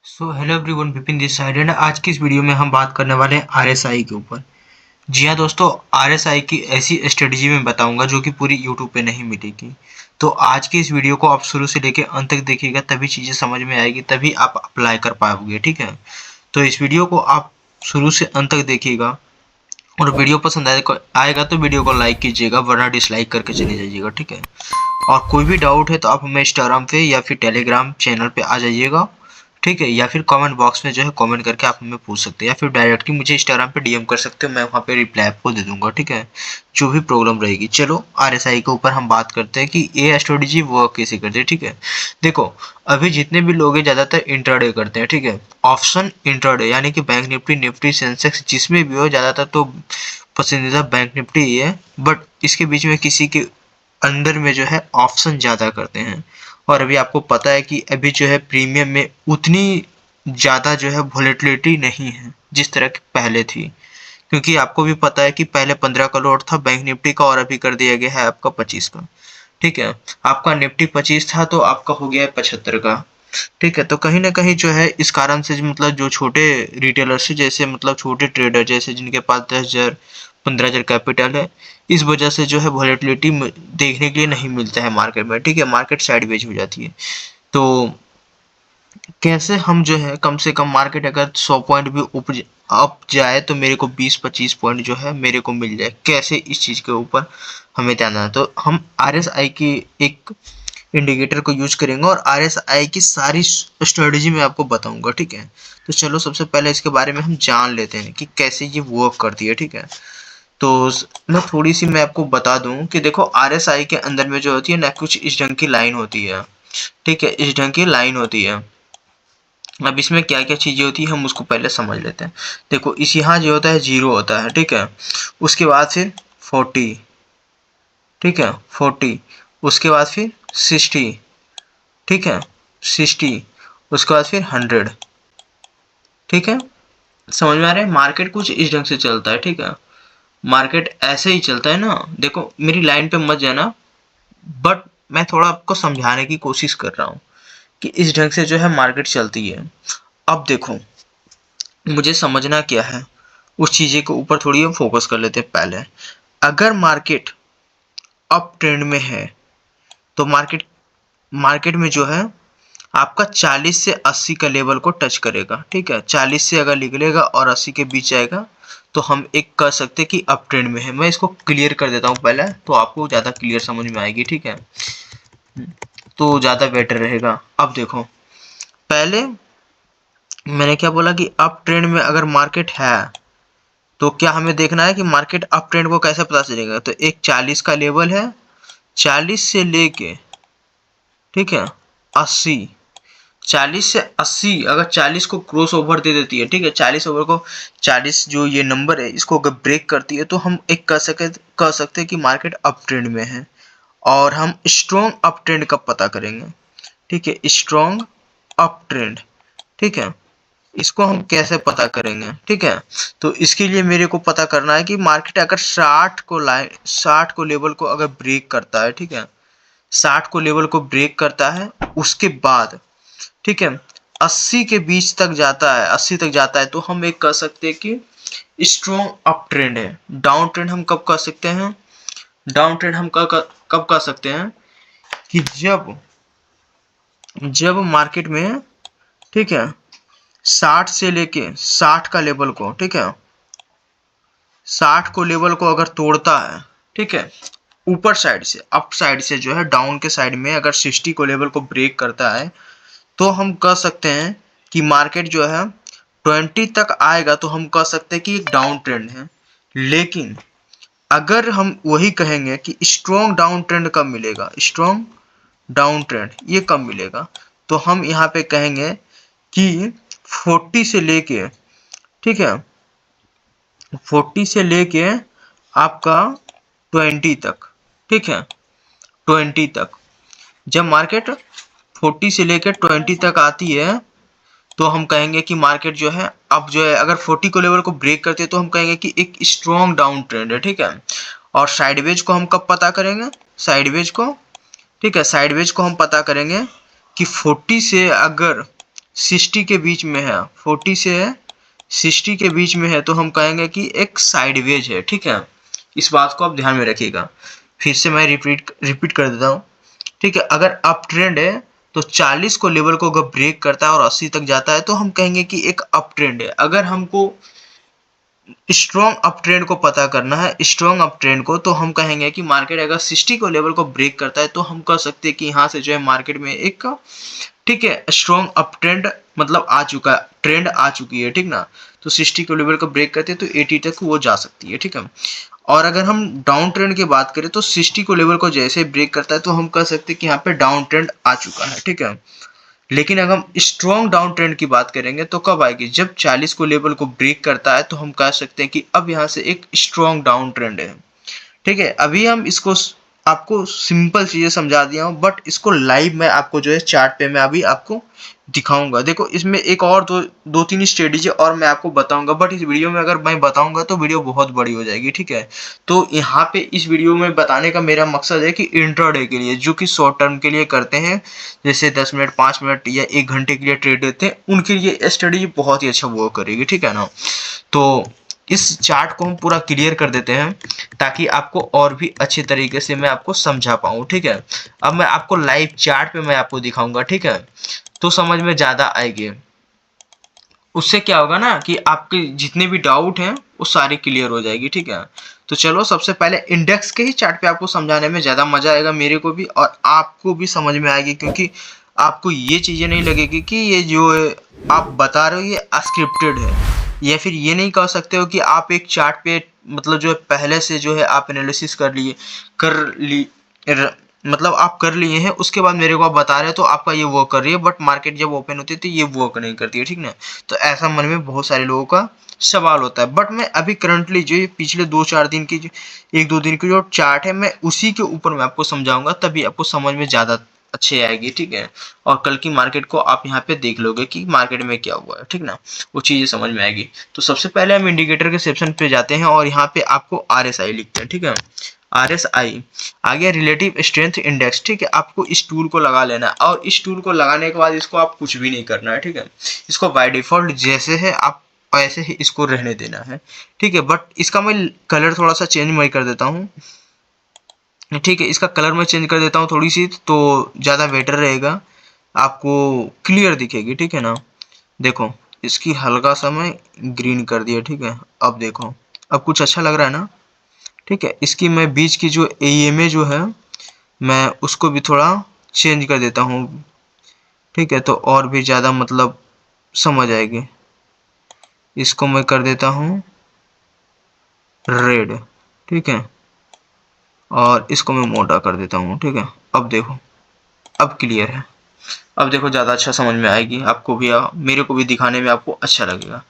So hello everyone, Vipin this side and आज की इस वीडियो में हम बात करने वाले हैं आरएसआई के ऊपर। जी हाँ दोस्तों, आरएसआई की ऐसी स्ट्रेटजी मैं बताऊंगा जो कि पूरी यूट्यूब पे नहीं मिलेगी। तो आज की इस वीडियो को आप शुरू से लेकर अंत तक देखिएगा, तभी चीज़ें समझ में आएगी, तभी आप अप्लाई कर पाओगे। ठीक है, तो इस वीडियो को आप शुरू से अंत तक देखिएगा और वीडियो पसंद आएगा तो वीडियो को लाइक कीजिएगा, वरना डिसलाइक करके चले जाइएगा। ठीक है, और कोई भी डाउट है तो आप हमें इंस्टाग्राम पे या फिर टेलीग्राम चैनल पे आ जाइएगा। ठीक है, या फिर कमेंट बॉक्स में जो है कमेंट करके आप हमें पूछ सकते हैं, या फिर डायरेक्टली मुझे इंस्टाग्राम पे डीएम कर सकते हो, मैं वहाँ पे रिप्लाई आपको दे दूंगा। ठीक है, जो भी प्रॉब्लम रहेगी। चलो आरएसआई के ऊपर हम बात करते हैं कि ये स्ट्रेटेजी वर्क कैसे करते हैं। ठीक है, देखो अभी जितने भी लोग हैं ज़्यादातर इंट्राडे करते हैं। ठीक है, ऑप्शन इंट्राडे यानी कि बैंक निफ्टी, निफ्टी, सेंसेक्स जिसमें भी हो, ज़्यादातर तो पसंदीदा बैंक निफ्टी ही है। बट इसके बीच में किसी के अंदर में जो है ऑप्शन ज़्यादा करते हैं। और अभी आपको पता है कि अभी जो है प्रीमियम में उतनी ज़्यादा जो है वोलेटिलिटी नहीं है जिस तरह की पहले थी, क्योंकि आपको भी पता है कि पहले 15 करोड़ था बैंक निफ्टी का और अभी कर दिया गया है आपका 25 का। ठीक है, आपका निफ्टी 25 था तो आपका हो गया है 75 का। ठीक है, तो कहीं ना कहीं जो है इस कारण से मतलब जो छोटे रिटेलर्स जैसे मतलब छोटे ट्रेडर जैसे जिनके पास 10,000 15,000 कैपिटल है, इस वजह से जो है वॉलेटिलिटी देखने के लिए नहीं मिलता है मार्केट में। ठीक है, मार्केट साइडवेज हो जाती है। तो कैसे हम जो है कम से कम मार्केट अगर 100 पॉइंट भी अप जाए तो मेरे को 20-25 पॉइंट जो है मेरे को मिल जाए, कैसे इस चीज़ के ऊपर हमें ध्यान है। तो हम आरएसआई की एक इंडिकेटर को यूज करेंगे और आरएसआई की सारी स्ट्रेटेजी मैं आपको बताऊंगा। ठीक है, तो चलो सबसे पहले इसके बारे में हम जान लेते हैं कि कैसे ये वर्क करती है। ठीक है, तो मैं थोड़ी सी मैं आपको बता दूं कि देखो आरएसआई के अंदर में जो होती है ना, कुछ इस ढंग की लाइन होती है। ठीक है, इस ढंग की लाइन होती है। अब इसमें क्या क्या चीजें होती है हम उसको पहले समझ लेते हैं। देखो इस यहाँ जो होता है 0 होता है। ठीक है, उसके बाद फिर 40। ठीक है, 40, उसके बाद फिर 60। ठीक है, 60, उसके बाद फिर 100। ठीक है, समझ में आ रहा है? मार्केट कुछ इस ढंग से चलता है। ठीक है, मार्केट ऐसे ही चलता है ना। देखो मेरी लाइन पे मत जाना, बट मैं थोड़ा आपको समझाने की कोशिश कर रहा हूँ कि इस ढंग से जो है मार्केट चलती है। अब देखो मुझे समझना क्या है, उस चीज़ के ऊपर थोड़ी हम फोकस कर लेते हैं पहले। अगर मार्केट अप ट्रेंड में है तो मार्केट मार्केट में जो है आपका 40 से 80 का लेवल को टच करेगा। ठीक है, 40 से अगर निकलेगा और 80 के बीच आएगा तो हम एक कह सकते हैं कि अप ट्रेंड में है। मैं इसको क्लियर कर देता हूँ पहले, तो आपको ज़्यादा क्लियर समझ में आएगी। ठीक है, तो ज़्यादा बेटर रहेगा। अब देखो पहले मैंने क्या बोला कि अप ट्रेंड में अगर मार्केट है तो क्या हमें देखना है कि मार्केट अप ट्रेंड को कैसे पता चलेगा। तो एक 40 का लेवल है, 40 से लेके ठीक है 80, 40 से 80 अगर 40 को क्रॉस ओवर दे देती है। ठीक है, 40 ओवर को 40 जो ये नंबर है इसको अगर ब्रेक करती है तो हम एक कह सकते हैं कि मार्केट अप ट्रेंड में है। और हम स्ट्रॉन्ग अप ट्रेंड कब पता करेंगे? ठीक है, स्ट्रॉन्ग अप ट्रेंड। ठीक है, इसको हम कैसे पता करेंगे? ठीक है, तो इसके लिए मेरे को पता करना है कि मार्केट अगर 60 को लेवल को अगर ब्रेक करता है। ठीक है, 60 को लेवल को ब्रेक करता है, उसके बाद ठीक है 80 के बीच तक जाता है, 80 तक जाता है, तो हम एक कह सकते हैं कि स्ट्रॉन्ग अप ट्रेंड है। डाउन ट्रेंड हम कब कह सकते हैं? डाउन ट्रेंड हम कब कह सकते हैं कि जब जब मार्केट में ठीक है 60 से लेके 60 का लेवल को ठीक है 60 को लेवल को अगर तोड़ता है। ठीक है, ऊपर साइड से अप साइड से जो है डाउन के साइड में अगर 60 को लेवल को ब्रेक करता है तो हम कह सकते हैं कि मार्केट जो है 20 तक आएगा, तो हम कह सकते हैं कि एक डाउन ट्रेंड है। लेकिन अगर हम वही कहेंगे कि स्ट्रॉन्ग डाउन ट्रेंड कब मिलेगा, स्ट्रॉन्ग डाउन ट्रेंड ये कब मिलेगा, तो हम यहाँ पे कहेंगे कि 40 से लेके ठीक है 40 से लेके आपका 20 तक। ठीक है, 20 तक जब मार्केट 40 से लेकर 20 तक आती है तो हम कहेंगे कि मार्केट जो है अब जो है अगर 40 को लेवल को ब्रेक करते हैं तो हम कहेंगे कि एक स्ट्रॉन्ग डाउन ट्रेंड है। ठीक है, और साइडवेज को हम कब पता करेंगे? साइडवेज को ठीक है साइडवेज को हम पता करेंगे कि 40 से अगर 60 के बीच में है, 40 से है 60 के बीच में है, तो हम कहेंगे कि एक साइडवेज है। ठीक है, इस बात को आप ध्यान में रखिएगा। फिर से मैं रिपीट कर देता हूँ। ठीक है, अगर अप ट्रेंड है तो 40 को लेवल को अगर ब्रेक करता है और 80 तक जाता है तो हम कहेंगे कि एक अप ट्रेंड है। अगर हमको स्ट्रॉन्ग अप ट्रेंड को पता करना है, स्ट्रॉन्ग अप ट्रेंड को, तो हम कहेंगे कि मार्केट अगर 60 को लेवल को ब्रेक करता है तो हम कह सकते हैं कि यहाँ से जो है मार्केट में एक, ठीक है, स्ट्रॉन्ग अप ट्रेंड मतलब आ चुका है, ट्रेंड आ चुकी है। ठीक ना, तो 60 को लेवल को ब्रेक करते हैं तो 80 तक वो जा सकती है। ठीक है, और अगर हम डाउन ट्रेंड की बात करें तो 60 को लेवल को जैसे ब्रेक करता है तो हम कह सकते हैं कि यहाँ पे डाउन ट्रेंड आ चुका है। ठीक है, लेकिन अगर हम स्ट्रॉन्ग डाउन ट्रेंड की बात करेंगे तो कब आएगी, जब 40 को लेवल को ब्रेक करता है तो हम कह सकते हैं कि अब यहाँ से एक स्ट्रॉन्ग डाउन ट्रेंड है। ठीक है, अभी हम इसको आपको सिंपल चीजें समझा दिया हूँ, बट इसको लाइव में आपको जो है चार्ट पे मैं अभी आपको दिखाऊंगा। देखो इसमें एक और दो तीन स्ट्रेटेजी और मैं आपको बताऊंगा, बट इस वीडियो में अगर मैं बताऊंगा तो वीडियो बहुत बड़ी हो जाएगी। ठीक है, तो यहाँ पे इस वीडियो में बताने का मेरा मकसद है कि इंट्राडे के लिए, जो कि शॉर्ट टर्म के लिए करते हैं, जैसे 10 मिनट 5 मिनट या 1 घंटे के लिए ट्रेड देते हैं, उनके लिए स्ट्रेटेजी बहुत ही अच्छा वर्क करेगी। ठीक है ना, तो इस चार्ट को हम पूरा क्लियर कर देते हैं ताकि आपको और भी अच्छे तरीके से मैं आपको समझा पाऊँ। ठीक है, अब मैं आपको लाइव चार्ट पे मैं आपको दिखाऊंगा। ठीक है, तो समझ में ज्यादा आएगी। उससे क्या होगा ना कि आपके जितने भी डाउट हैं वो सारे क्लियर हो जाएगी। ठीक है, तो चलो सबसे पहले इंडेक्स के ही चार्ट पे आपको समझाने में ज्यादा मजा आएगा, मेरे को भी और आपको भी समझ में आएगी, क्योंकि आपको ये चीजें नहीं लगेगी कि ये जो आप बता रहे हो ये स्क्रिप्टेड है, या फिर ये नहीं कह सकते हो कि आप एक चार्ट पे मतलब जो है पहले से जो है आप एनालिसिस मतलब आप कर लिए हैं, उसके बाद मेरे को आप बता रहे हो तो आपका ये वर्क कर रही है, बट मार्केट जब ओपन होती है तो ये वर्क नहीं करती है। ठीक ना, तो ऐसा मन में बहुत सारे लोगों का सवाल होता है, बट मैं अभी करंटली जो ये पिछले 2-4 दिन की एक दो दिन की जो चार्ट है मैं उसी के ऊपर मैं आपको समझाऊंगा, तभी आपको समझ में ज्यादा अच्छे आएगी। ठीक है, और कल की मार्केट को आप यहाँ पे देख लोगे कि मार्केट में क्या हुआ है। ठीक ना, वो चीजें समझ में आएगी। तो सबसे पहले हम इंडिकेटर के सेक्शन पे जाते हैं और यहाँ पे आपको RSI लिखते हैं। ठीक है, RSI आ गया, रिलेटिव स्ट्रेंथ इंडेक्स। ठीक है, आपको इस टूल को लगा लेना है और इस टूल को लगाने के बाद इसको आप कुछ भी नहीं करना है। ठीक है, इसको बाय डिफॉल्ट जैसे है आप ऐसे ही इसको रहने देना है। ठीक है, बट इसका मैं कलर थोड़ा सा चेंज मैं कर देता हूँ। ठीक है, इसका कलर मैं चेंज कर देता हूँ थोड़ी सी, तो ज़्यादा बेटर रहेगा, आपको क्लियर दिखेगी। ठीक है ना, देखो इसकी हल्का सा मैं ग्रीन कर दिया। ठीक है, अब देखो अब कुछ अच्छा लग रहा है ना। ठीक है, इसकी मैं बीच की जो AMA जो है मैं उसको भी थोड़ा चेंज कर देता हूँ। ठीक है, तो और भी ज़्यादा मतलब समझ आएगी। इसको मैं कर देता हूँ रेड। ठीक है, और इसको मैं मोटा कर देता हूँ। ठीक है, अब देखो अब क्लियर है। अब देखो ज़्यादा अच्छा समझ में आएगी आपको भी, मेरे को भी दिखाने में आपको अच्छा लगेगा।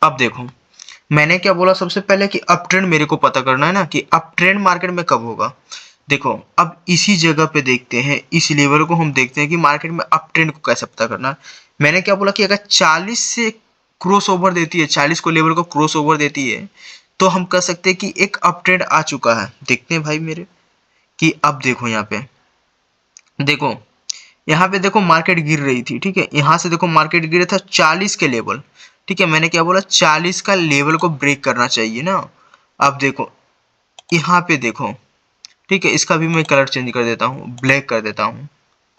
अब देखो मैंने क्या बोला, सबसे पहले कि अप ट्रेंड मेरे को पता करना है ना कि अप ट्रेंड मार्केट में कब होगा। देखो अब इसी जगह पे देखते हैं, इस लेवल को हम देखते हैं कि मार्केट में अप ट्रेंड को कैसे पता करना है। मैंने क्या बोला कि अगर 40 से क्रॉस ओवर देती है, 40 को लेवल को क्रॉस ओवर देती है, तो हम कह सकते हैं कि एक अप ट्रेंड आ चुका है। देखते हैं भाई मेरे कि अब देखो यहाँ पे, देखो यहाँ पे देखो मार्केट गिर रही थी। ठीक है, यहाँ से देखो मार्केट गिरा था 40 के लेवल। ठीक है, मैंने क्या बोला 40 का लेवल को ब्रेक करना चाहिए ना। अब देखो यहाँ पे देखो, ठीक है, इसका भी मैं कलर चेंज कर देता हूँ, ब्लैक कर देता हूँ।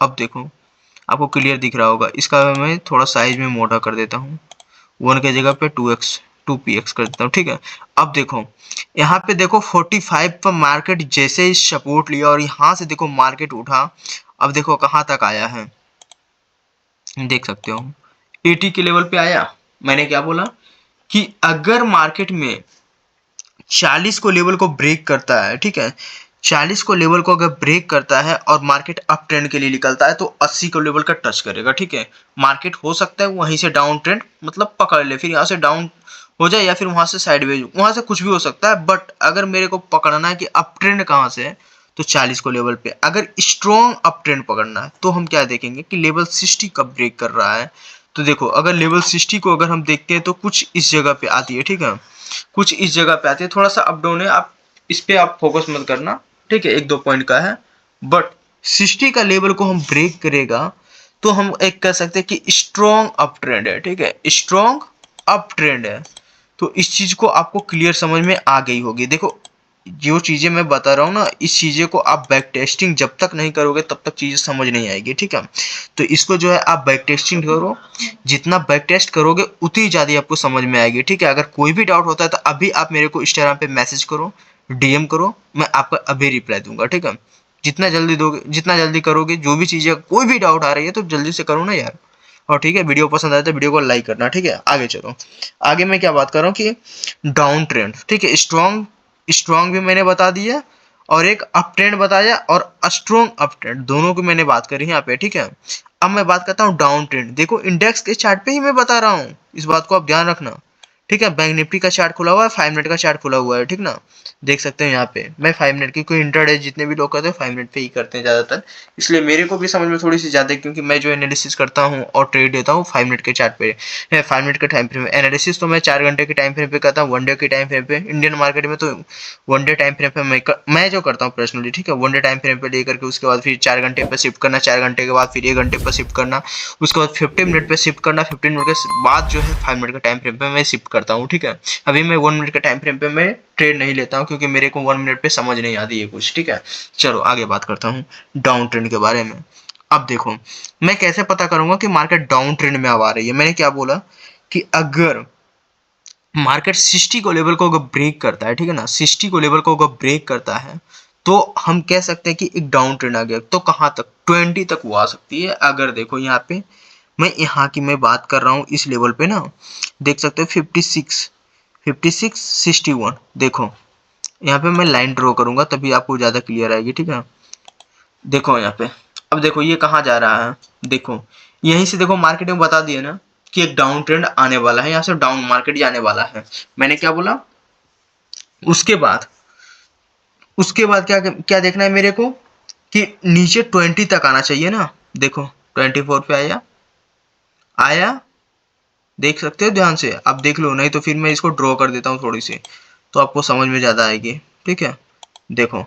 अब देखो आपको क्लियर दिख रहा होगा, इसका मैं थोड़ा साइज में मोटा कर देता हूँ, 1 के जगह पे 2px कर देता हूँ। ठीक है, अब देखो यहाँ पे देखो 45 पर मार्केट जैसे ही सपोर्ट लिया और यहाँ से देखो मार्केट उठा, अब देखो कहाँ तक आया है, देख सकते हो 80 के लेवल पे आया। मैंने क्या बोला कि अगर मार्केट में 40 को लेवल को ब्रेक करता है, ठीक है, 40 को लेवल को अगर ब्रेक करता है और मार्केट अप ट्रेंड के लिए निकलता है तो 80 को लेवल का टच करेगा। ठीक है, मार्केट हो सकता है वहीं से डाउन ट्रेंड मतलब पकड़ ले, फिर यहाँ से डाउन हो जाए या फिर वहां से साइडवेज, वहां से कुछ भी हो सकता है, बट अगर मेरे को पकड़ना है कि अप ट्रेंड कहाँ से है तो 40 को लेवल पे अगर स्ट्रॉन्ग अप ट्रेंड पकड़ना है तो हम क्या देखेंगे कि लेवल 60 कब ब्रेक कर रहा है। तो देखो अगर लेवल 60 को अगर हम देखते हैं तो कुछ इस जगह पे आती है। ठीक है, कुछ इस जगह पे आती है, थोड़ा सा अप डाउन है, आप इस पे आप फोकस मत करना। ठीक है, 1-2 पॉइंट का है, बट 60 का लेवल को हम ब्रेक करेगा तो हम एक कह सकते हैं कि स्ट्रॉन्ग अप ट्रेंड है, ठीक है, स्ट्रॉन्ग अप ट्रेंड है। तो इस चीज को आपको क्लियर समझ में आ गई होगी। देखो जो चीजें मैं बता रहा हूँ ना, इस चीजें को आप बैक टेस्टिंग जब तक नहीं करोगे तब तक चीजें समझ नहीं आएगी, ठीक है। तो इसको जो है आप बैक टेस्टिंग करो, जितना बैक टेस्ट करोगे उतनी ज्यादा आपको समझ में आएगी, ठीक है। अगर कोई भी डाउट होता है तो अभी आप मेरे को इंस्टाग्राम पे मैसेज करो, डीएम करो, मैं आपका अभी रिप्लाई दूंगा, ठीक है। जितना जल्दी दोगे, जितना जल्दी करोगे, जो भी चीजें कोई भी डाउट आ रही है तो जल्दी से करो ना यार। और ठीक है, वीडियो पसंद आए तो वीडियो को लाइक करना, ठीक है। आगे चलो, आगे मैं क्या बात कर रहा हूँ कि डाउन ट्रेंड, ठीक है, स्ट्रॉन्ग स्ट्रॉन्ग भी मैंने बता दिया और एक अप ट्रेंड बताया और स्ट्रॉन्ग अप ट्रेंड, दोनों की मैंने बात करी यहाँ पे, ठीक है। अब मैं बात करता हूँ डाउन ट्रेंड। देखो इंडेक्स के चार्ट पे ही मैं बता रहा हूँ, इस बात को आप ध्यान रखना, ठीक है। बैंक निफ्टी का चार्ट खुला हुआ है, 5 मिनट का चार्ट खुला हुआ है, ठीक ना, देख सकते हैं यहाँ पे। मैं 5 मिनट की, कोई इंटरडे जितने भी लोग करते हैं 5 मिनट पे ही करते हैं ज्यादातर, इसलिए मेरे को भी समझ में थोड़ी सी ज्यादा, क्योंकि मैं जो एनालिसिस करता हूँ और ट्रेड देता हूँ 5 मिनट के चार्ट पे, 5 मिनट के टाइम फ्रेम में। एनालिसिस तो मैं 4 घंटे के टाइम फ्रेम पे करता हूँ, 1 डे के टाइम फ्रेम पे। इंडियन मार्केट में तो 1 डे टाइम फ्रेम पे मैं जो करता हूँ पर्सनली, ठीक है, 1 डे टाइम फ्रेम पे लेकर के उसके बाद फिर 4 घंटे पे शिफ्ट करना, 4 घंटे के बाद फिर 1 घंटे पर शिफ्ट करना, उसके बाद 15 मिनट पे शिफ्ट करना, 15 मिनट के बाद जो है 5 मिनट के टाइम फ्रेम पे मैं शिफ्ट करता हूँ, ठीक है। अभी मैं 1 मिनट के टाइम फ्रेम पे मैं ट्रेड नहीं लेता हूँ, क्योंकि मेरे को 1 मिनट पे समझ नहीं आती है कुछ, ठीक है। चलो आगे बात करता हूँ डाउन ट्रेंड के बारे में। अब देखो मैं कैसे पता करूंगा कि मार्केट डाउन ट्रेंड में अब आ रही है। मैंने क्या बोला कि अगर मार्केट 60 को लेवल को अगर ब्रेक करता है, ठीक है ना, 60 को लेवल को अगर ब्रेक करता है तो हम कह सकते हैं कि एक डाउन ट्रेंड आ गया। तो कहाँ तक? 20 तक वो आ सकती है। अगर देखो यहाँ पे मैं यहाँ की मैं बात कर रहा हूँ, इस लेवल पे ना देख सकते हो 56 61। देखो यहाँ पे मैं लाइन ड्रॉ करूंगा तभी आपको ज्यादा क्लियर आएगी, ठीक है। देखो यहाँ पे, अब देखो ये कहाँ जा रहा है। देखो यहीं से देखो, मार्केट में बता दिया ना कि एक डाउन ट्रेंड आने वाला है, यहाँ से डाउन मार्केट जाने वाला है। मैंने क्या बोला? उसके बाद क्या क्या देखना है मेरे को कि नीचे 20 तक आना चाहिए ना। देखो 24 पे आया, आया, देख सकते हो ध्यान से, अब देख लो, नहीं तो फिर मैं इसको ड्रॉ कर देता हूँ थोड़ी सी, तो आपको समझ में ज्यादा आएगी, ठीक है। देखो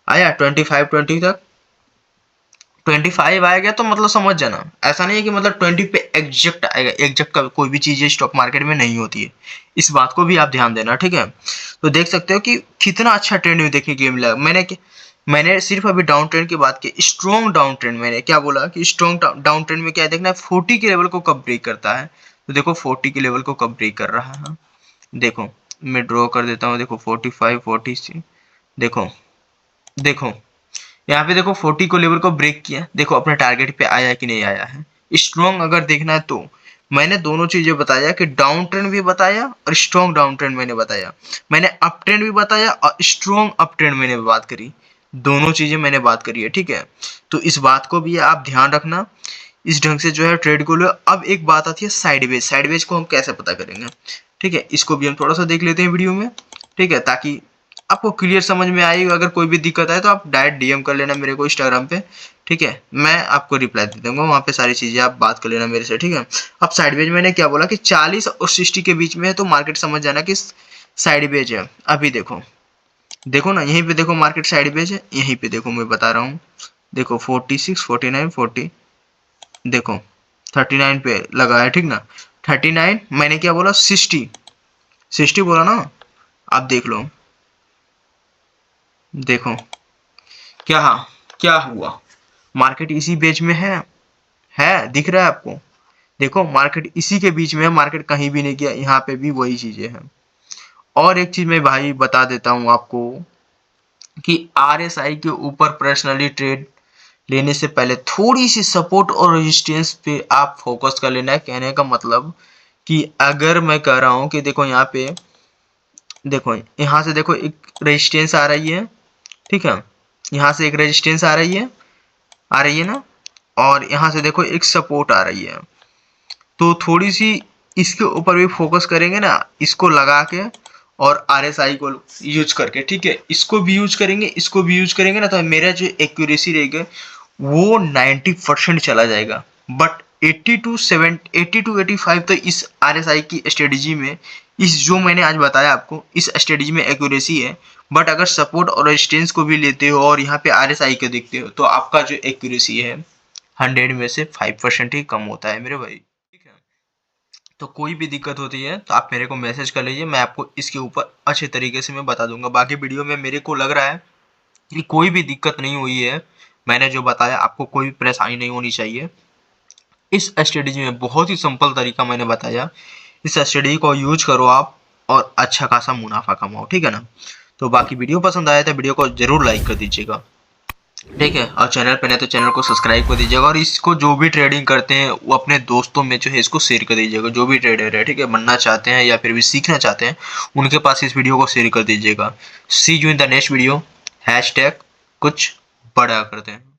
आया 25 तक, 25 आ गया तो मतलब समझ जाना, ऐसा नहीं है कि मतलब 20 पे एग्जैक्ट आएगा। एग्जैक्ट का कोई भी चीज स्टॉक मार्केट में नहीं होती है, इस बात को भी आप ध्यान देना, ठीक है। तो देख सकते हो कि कितना अच्छा ट्रेंड देखने के लिए मिला। मैंने सिर्फ अभी डाउन ट्रेंड की बात की, स्ट्रॉन्ग डाउन ट्रेंड। मैंने क्या बोला कि स्ट्रॉन्ग डाउन ट्रेंड में क्या देखना है, 40 के लेवल को कब ब्रेक करता है। तो देखो 40 के लेवल को कब ब्रेक कर रहा है, देखो मैं ड्रॉ कर देता हूँ। देखो 45 46, देखो देखो यहाँ पे देखो 40 को लेवल को ब्रेक किया, देखो अपने टारगेट पे आया कि नहीं आया है। स्ट्रॉन्ग अगर देखना है तो मैंने दोनों चीजें बताया कि डाउन ट्रेंड भी बताया और स्ट्रॉन्ग डाउन ट्रेंड मैंने बताया, मैंने अप ट्रेंड भी बताया और स्ट्रॉन्ग अप ट्रेंड मैंने बात करी, दोनों चीजें मैंने बात करी है, ठीक है। तो इस बात को भी आप ध्यान रखना, इस ढंग से जो है ट्रेड को लो। अब एक बात आती है साइडवेज। साइडवेज को हम कैसे पता करेंगे, ठीक है, इसको भी हम थोड़ा सा देख लेते हैं वीडियो में, ठीक है, ताकि आपको क्लियर समझ में आएगा। अगर कोई भी दिक्कत आए तो आप डायरेक्ट डीएम कर लेना मेरे को इंस्टाग्राम पे, ठीक है, मैं आपको रिप्लाई दे दूंगा, वहां पे सारी चीजें आप बात कर लेना मेरे से, ठीक है। अब साइडवेज मैंने क्या बोला कि 40 और 60 के बीच में है, तो मार्केट समझ जाना कि साइडवेज है। अभी देखो, देखो ना यहीं पे देखो मार्केट साइडवेज है, यहीं पे देखो मैं बता रहा हूँ, देखो 46 49 40, देखो 39 पे लगा है, ठीक ना, 39, मैंने क्या बोला 60 बोला ना। आप देख लो, देखो क्या क्या हुआ, मार्केट इसी बीच में है, दिख रहा है आपको? देखो मार्केट इसी के बीच में है, मार्केट कहीं भी नहीं गया, यहाँ पे भी वही चीजें हैं। और एक चीज मैं भाई बता देता हूँ आपको कि आरएसआई के ऊपर पर्सनली ट्रेड लेने से पहले थोड़ी सी सपोर्ट और रेजिस्टेंस पे आप फोकस कर लेना है। कहने का मतलब कि अगर मैं कह रहा हूँ कि देखो यहाँ पे, देखो यहाँ से देखो एक रेजिस्टेंस आ रही है, ठीक है, यहाँ से एक रेजिस्टेंस आ रही है ना, और यहाँ से देखो एक सपोर्ट आ रही है। तो थोड़ी सी इसके ऊपर भी फोकस करेंगे ना, इसको लगा के और आरएसआई को यूज करके, ठीक है, इसको भी यूज करेंगे, इसको भी यूज करेंगे ना, तो मेरा जो एक्यूरेसी रहेगा वो 90% चला जाएगा। बट 80 टू 85 तो इस आरएसआई की स्ट्रेटेजी में, इस जो मैंने आज बताया आपको, इस स्ट्रेटेजी में एक्यूरेसी है। बट अगर सपोर्ट और रेजिस्टेंस को भी लेते हो और यहाँ पे आरएसआई को देखते हो तो आपका जो एक्यूरेसी है 100 में से 5% ही कम होता है मेरे भाई, ठीक है। तो कोई भी दिक्कत होती है तो आप मेरे को मैसेज कर लीजिए, मैं आपको इसके ऊपर अच्छे तरीके से मैं बता दूंगा। बाकी वीडियो में मेरे को लग रहा है कि कोई भी दिक्कत नहीं हुई है, मैंने जो बताया आपको कोई भी परेशानी नहीं होनी चाहिए। इस स्ट्रेटेजी में बहुत ही सिंपल तरीका मैंने बताया, इस स्ट्रेटेजी को यूज करो आप और अच्छा खासा मुनाफा कमाओ, ठीक है ना। तो बाकी वीडियो पसंद आया तो वीडियो को जरूर लाइक कर दीजिएगा, ठीक है। और चैनल पे नहीं तो चैनल को सब्सक्राइब कर दीजिएगा, और इसको जो भी ट्रेडिंग करते हैं वो अपने दोस्तों में जो है इसको शेयर कर दीजिएगा, जो भी ट्रेडर है, ठीक है, बनना चाहते हैं या फिर भी सीखना चाहते हैं उनके पास इस वीडियो को शेयर कर दीजिएगा। See you in the next video. Hashtag कुछ बड़ा करते हैं।